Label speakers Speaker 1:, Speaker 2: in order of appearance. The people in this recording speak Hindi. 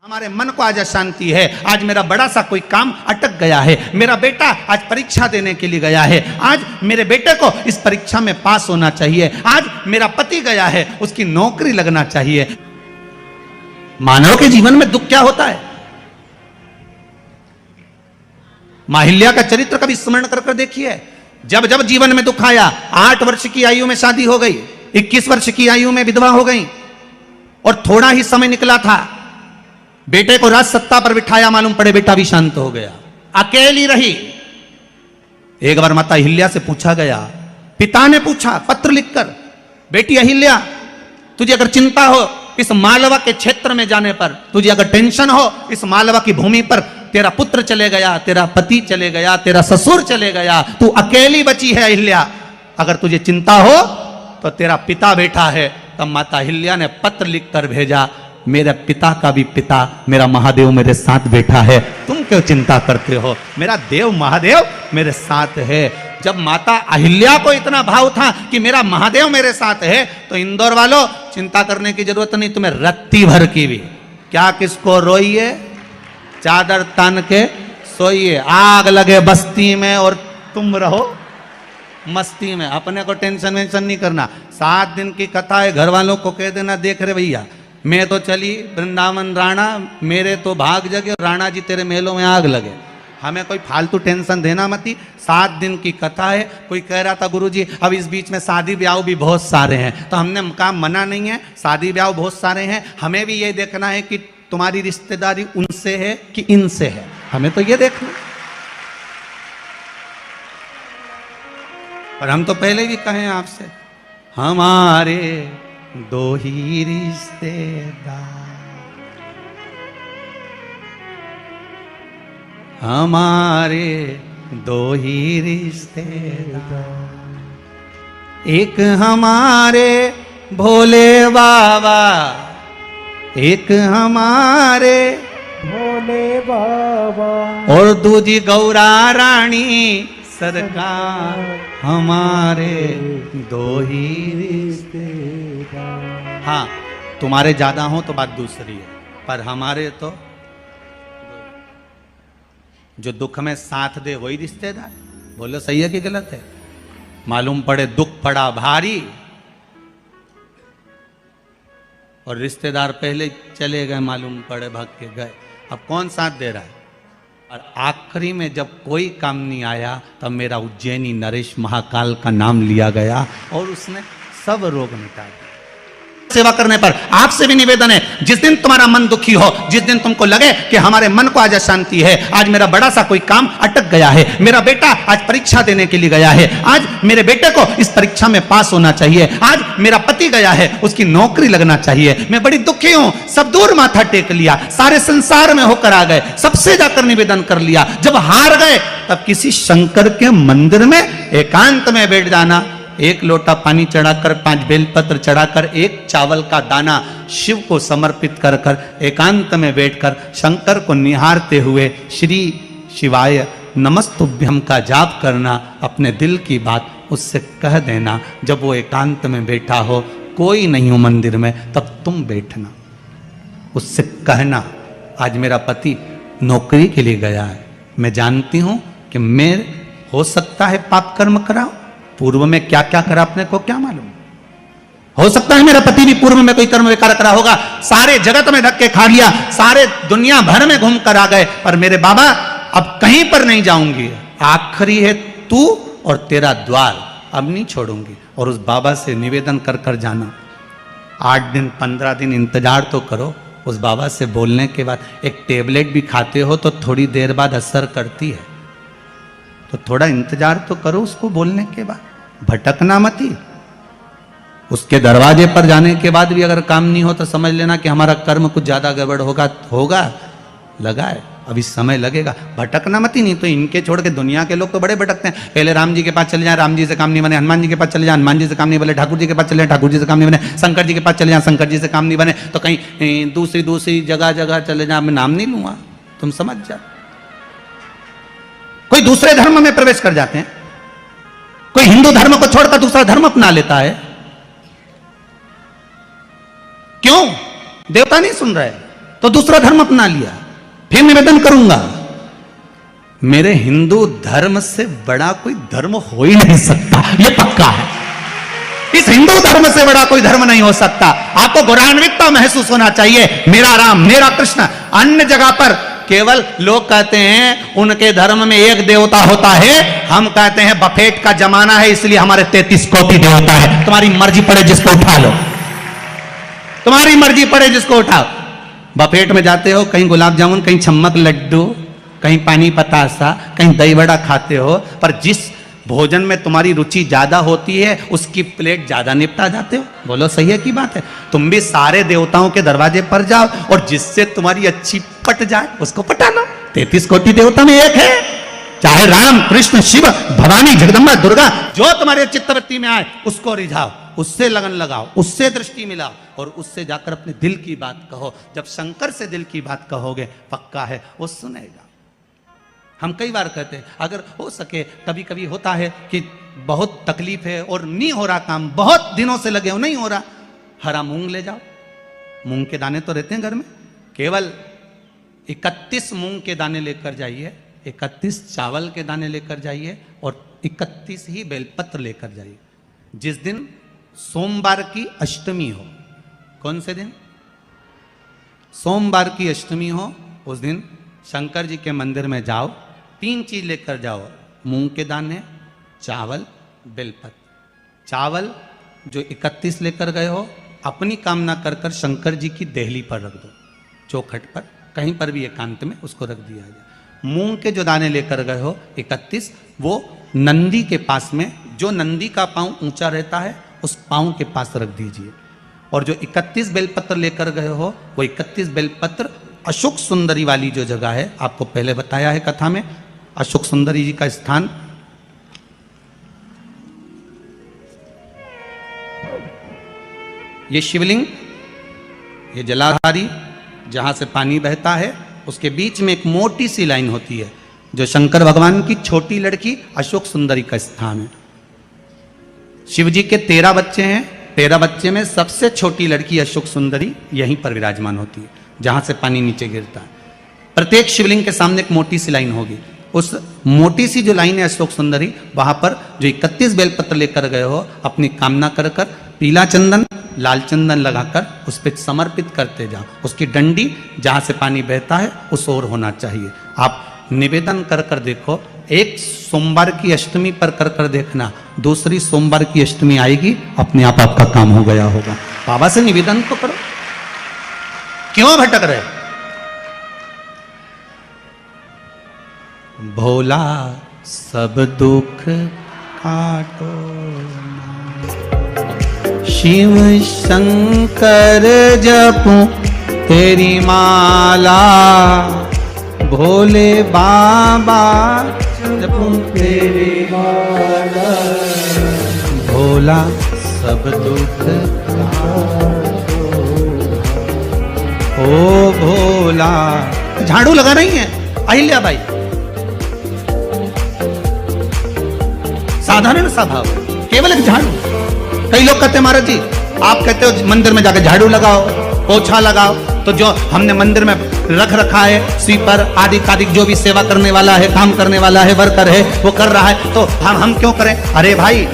Speaker 1: हमारे मन को आज अशांति है। आज मेरा बड़ा सा कोई काम अटक गया है। मेरा बेटा आज परीक्षा देने के लिए गया है। आज मेरे बेटे को इस परीक्षा में पास होना चाहिए। आज मेरा पति गया है, उसकी नौकरी लगना चाहिए। मानव के जीवन में दुख क्या होता है? माहिल्या का चरित्र कभी स्मरण कर देखिए। जब जब जीवन में दुख आया, 8 वर्ष की आयु में शादी हो गई, 21 वर्ष की आयु में विधवा हो गई और थोड़ा ही समय निकला था, बेटे को राज सत्ता पर बिठाया, मालूम पड़े बेटा भी शांत हो गया, अकेली रही। एक बार माता अहिल्या से पूछा गया, पिता ने पूछा पत्र लिखकर, बेटी अहिल्या तुझे अगर चिंता हो इस मालवा के क्षेत्र में जाने पर, तुझे अगर टेंशन हो इस मालवा की भूमि पर, तेरा पुत्र चले गया, तेरा पति चले गया, तेरा ससुर चले गया, तू अकेली बची है अहिल्या, अगर तुझे चिंता हो तो तेरा पिता बैठा है। तब माता अहिल्या ने पत्र लिखकर भेजा, मेरे पिता का भी पिता मेरा महादेव मेरे साथ बैठा है, तुम क्यों चिंता करते हो, मेरा देव महादेव मेरे साथ है। जब माता अहिल्या को इतना भाव था कि मेरा महादेव मेरे साथ है, तो इंदौर वालों चिंता करने की जरूरत नहीं, तुम्हें रत्ती भर की भी क्या किसको रोइए, चादर तान के सोइए, आग लगे बस्ती में और तुम रहो मस्ती में। अपने को टेंशन वेंशन नहीं करना। 7 दिन की कथा है, घर वालों को कह देना, देख रहे भैया मैं तो चली वृंदावन राणा, मेरे तो भाग जगे, राणा जी तेरे महलों में आग लगे। हमें कोई फालतू टेंशन देना मती। 7 दिन की कथा है। कोई कह रहा था गुरुजी अब इस बीच में शादी ब्याह भी बहुत सारे हैं, तो हमने कहा मना नहीं है, शादी ब्याह बहुत सारे हैं, हमें भी ये देखना है कि तुम्हारी रिश्तेदारी उनसे है कि इनसे है, हमें तो ये देखना। और हम तो पहले भी कहें आपसे, हमारे 2 ही रिश्तेदार, हमारे 2 ही रिश्तेदार, एक हमारे भोले बाबा, एक हमारे
Speaker 2: भोले बाबा,
Speaker 1: और दूजी गौरा रानी सरकार, हमारे 2 ही रिश्तेदार। हाँ, तुम्हारे ज्यादा हो तो बात दूसरी है, पर हमारे तो जो दुख में साथ दे वही रिश्तेदार। बोलो सही है कि गलत है? मालूम पड़े दुख पड़ा भारी और रिश्तेदार पहले चले गए, मालूम पड़े भाग के गए, अब कौन साथ दे रहा है? और आखिरी में जब कोई काम नहीं आया, तब मेरा उज्जैनी नरेश महाकाल का नाम लिया गया और उसने सब रोग मिटा दिया। सेवा करने पर आपसे भी निवेदन है, जिस दिन तुम्हारा मन दुखी हो, जिस दिन तुमको लगे कि हमारे मन को आज अशांति है, आज मेरा बड़ा सा कोई काम अटक गया है, मेरा बेटा आज परीक्षा देने के लिए गया है, आज मेरे बेटे को इस परीक्षा में पास होना चाहिए, आज मेरा पति गया है, उसकी नौकरी लगना चाहिए, मैं बड़ी दुखी हूं, सब दूर माथा टेक लिया, सारे संसार में होकर आ गए, सबसे जाकर निवेदन कर लिया, जब हार गए तब किसी शंकर के मंदिर में एकांत में बैठ जाना, 1 लोटा पानी चढ़ाकर, 5 बेलपत्र चढ़ाकर, 1 चावल का दाना शिव को समर्पित कर कर एकांत में बैठकर शंकर को निहारते हुए श्री शिवाय नमस्तुभ्यम का जाप करना, अपने दिल की बात उससे कह देना। जब वो एकांत में बैठा हो, कोई नहीं हो मंदिर में, तब तुम बैठना, उससे कहना आज मेरा पति नौकरी के लिए गया है, मैं जानती हूं कि मैं हो सकता है पाप कर्म कराऊं, पूर्व में क्या क्या करा अपने को क्या मालूम, हो सकता है मेरा पति भी पूर्व में कोई कर्म विकार करा होगा, सारे जगत में धक्के खा लिया, सारे दुनिया भर में घूम कर आ गए, पर मेरे बाबा अब कहीं पर नहीं जाऊंगी, आखिरी है तू और तेरा द्वार, अब नहीं छोड़ूंगी। और उस बाबा से निवेदन कर कर जाना। 8 दिन 15 दिन इंतजार तो करो, उस बाबा से बोलने के बाद एक टेबलेट भी खाते हो तो थोड़ी देर बाद असर करती है, तो थोड़ा इंतजार तो करो उसको बोलने के बाद, भटकना मती। उसके दरवाजे पर जाने के बाद भी अगर काम नहीं हो तो समझ लेना कि हमारा कर्म कुछ ज्यादा गड़बड़ होगा लगा है, अभी समय लगेगा, भटकना मती। नहीं तो इनके छोड़ के दुनिया के लोग तो बड़े भटकते हैं, पहले राम जी के पास चले जाए, राम जी से काम नहीं बने, हनुमान जी के पास चले जाए, हनुमान जी से काम नहीं बने, ठाकुर जी के पास चले जाए, ठाकुर जी से काम नहीं बने, शंकर जी के पास चले जाए, शंकर जी से काम नहीं बने, तो कहीं दूसरी जगह चले जाए, मैं नाम नहीं लूंगा, तुम समझ जाओ। कोई दूसरे धर्म में प्रवेश कर जाते हैं, कोई हिंदू धर्म को छोड़कर दूसरा धर्म अपना लेता है, क्यों? देवता नहीं सुन रहे, तो दूसरा धर्म अपना लिया, फिर निवेदन करूंगा। मेरे हिंदू धर्म से बड़ा कोई धर्म हो ही नहीं सकता, ये पक्का है। इस हिंदू धर्म से बड़ा कोई धर्म नहीं हो सकता। आपको गौरवान्वितता महसूस होना चाहिए, मेरा राम, मेरा कृष्ण। अन्य जगह पर केवल लोग कहते हैं उनके धर्म में एक देवता होता है, हम कहते हैं बफेट का जमाना है इसलिए हमारे 33 कोटि देवता है। तुम्हारी मर्जी पड़े जिसको उठा लो, तुम्हारी मर्जी पड़े जिसको उठाओ। बफेट में जाते हो, कहीं गुलाब जामुन, कहीं छम्मक लड्डू, कहीं पानी पतासा, कहीं दही बड़ा खाते हो, पर जिस भोजन में तुम्हारी रुचि ज्यादा होती है उसकी प्लेट ज्यादा निपटा जाते हो। बोलो सही है की बात है? तुम भी सारे देवताओं के दरवाजे पर जाओ और जिससे तुम्हारी अच्छी पट जाए उसको पटा लो। 33 कोटि देवता में एक है, चाहे राम, कृष्ण, शिव, भवानी, जगदम्बा, दुर्गा, जो तुम्हारे चित्तवृत्ति में आए उसको रिझाओ, उससे लगन लगाओ, उससे दृष्टि मिलाओ और उससे जाकर अपने दिल की बात कहो। जब शंकर से दिल की बात कहोगे, पक्का है वो सुनेगा। हम कई बार कहते हैं अगर हो सके, कभी कभी होता है कि बहुत तकलीफ है और नहीं हो रहा काम, बहुत दिनों से लगे हो नहीं हो रहा, हरा मूंग ले जाओ। मूंग के दाने तो रहते हैं घर में, केवल 31 मूंग के दाने लेकर जाइए, 31 चावल के दाने लेकर जाइए और 31 ही बेलपत्र लेकर जाइए। जिस दिन सोमवार की अष्टमी हो, कौन से दिन? सोमवार की अष्टमी हो, उस दिन शंकर जी के मंदिर में जाओ, 3 चीज लेकर जाओ, मूंग के दाने, चावल, बेलपत्र। चावल जो 31 लेकर गए हो, अपनी कामना कर कर शंकर जी की देहली पर रख दो, चौखट पर, कहीं पर भी एकांत में उसको रख दिया जाए। मूंग के जो दाने लेकर गए हो 31, वो नंदी के पास में, जो नंदी का पांव ऊंचा रहता है उस पांव के पास रख दीजिए। और जो 31 बेलपत्र लेकर गए हो, वो 31 बेलपत्र अशोक सुंदरी वाली जो जगह है, आपको पहले बताया है कथा में, अशोक सुंदरी जी का स्थान ये शिवलिंग, ये जलाधारी जहां से पानी बहता है, उसके बीच में एक मोटी सी लाइन होती है जो शंकर भगवान की छोटी लड़की अशोक सुंदरी का स्थान है। शिव जी के 13 बच्चे हैं, 13 बच्चे में सबसे छोटी लड़की अशोक सुंदरी यहीं पर विराजमान होती है जहां से पानी नीचे गिरता है। प्रत्येक शिवलिंग के सामने एक मोटी सी लाइन होगी, उस मोटी सी जो लाइन है अशोक सुंदरी, वहां पर जो 31 बेलपत्र लेकर गए हो, अपनी कामना कर कर पीला चंदन, लाल चंदन लगाकर उस पर समर्पित करते जाओ। उसकी डंडी जहां से पानी बहता है उस ओर होना चाहिए। आप निवेदन कर कर देखो, एक सोमवार की अष्टमी पर कर कर देखना, दूसरी सोमवार की अष्टमी आएगी, अपने आप आपका काम हो गया होगा। बाबा से निवेदन तो करो, क्यों भटक रहे? भोला सब दुख काटो, शिव शंकर जपू तेरी माला, भोले बाबा जपू तेरी माला, भोला सब दुख काटो, ओ भोला। झाड़ू लगा रही है अहिल्या बाई, साधारण सा भाव, केवल एक झाड़ू। कई लोग कहते हैं महाराज जी, आप कहते हो मंदिर में जाकर झाड़ू लगाओ, पोछा लगाओ, तो जो हमने मंदिर में रख रखा है स्वीपर आदि आदि, जो भी सेवा करने वाला है, काम करने वाला है, वर्कर है, वो कर रहा है, तो हम क्यों करें? अरे भाई,